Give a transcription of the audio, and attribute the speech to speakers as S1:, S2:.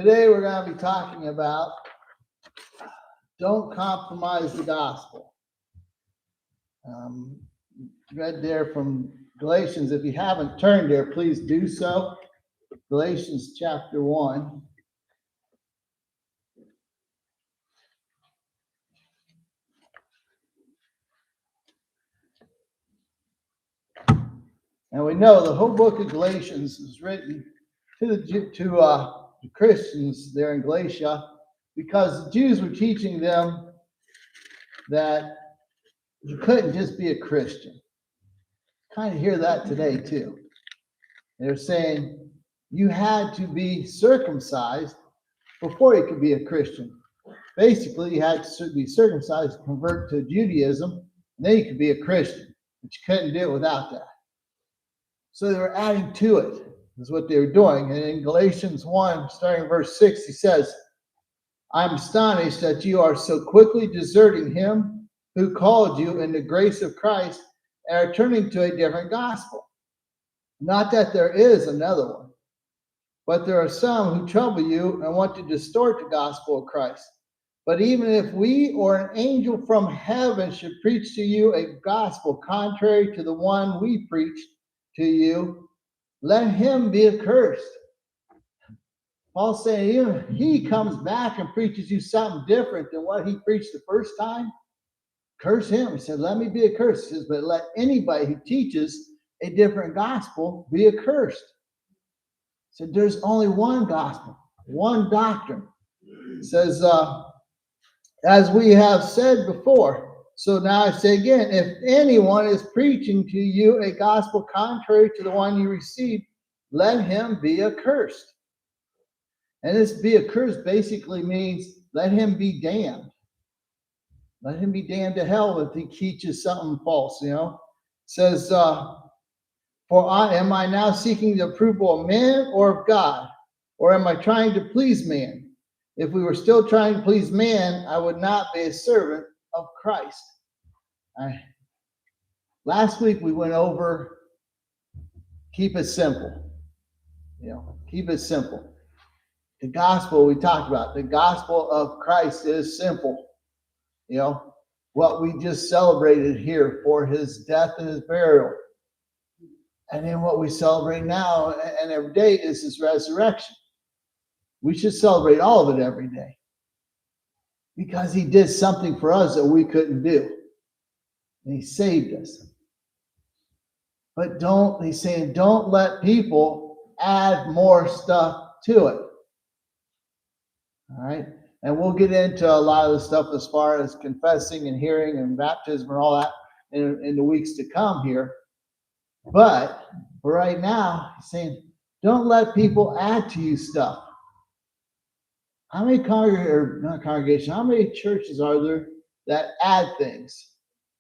S1: Today we're going to be talking about don't compromise the gospel. Read there from Galatians. If you haven't turned there, please do so. Galatians chapter 1. And we know the whole book of Galatians is written to the Christians there in Galatia, because the Jews were teaching them that you couldn't just be a Christian. Kind of hear that today too. They're saying you had to be circumcised before you could be a Christian. Basically, you had to be circumcised to convert to Judaism, and then you could be a Christian. But you couldn't do it without that. So they were adding to it, is what they were doing. And in Galatians 1, starting verse 6, he says, I'm astonished that you are so quickly deserting him who called you in the grace of Christ and are turning to a different gospel. Not that there is another one, but there are some who trouble you and want to distort the gospel of Christ. But even if we or an angel from heaven should preach to you a gospel contrary to the one we preached to you, let him be accursed. Paul's saying, even if he comes back and preaches you something different than what he preached the first time, curse him. He said, let me be accursed. He says, but let anybody who teaches a different gospel be accursed. He said, there's only one gospel, one doctrine. He says, as we have said before, so now I say again, if anyone is preaching to you a gospel contrary to the one you received, let him be accursed. And this be accursed basically means let him be damned. Let him be damned to hell if he teaches something false, It says, am I now seeking the approval of man or of God? Or am I trying to please man? If we were still trying to please man, I would not be a servant of Christ. Last week we went over keep it simple. Keep it simple. The gospel we talked about, the gospel of Christ is simple. What we just celebrated here for his death and his burial. And then what we celebrate now and every day is his resurrection. We should celebrate all of it every day. Because he did something for us that we couldn't do. And he saved us. But don't let people add more stuff to it. All right? And we'll get into a lot of the stuff as far as confessing and hearing and baptism and all that in the weeks to come here. But for right now, he's saying, don't let people add to you stuff. How many congregations, how many churches are there that add things?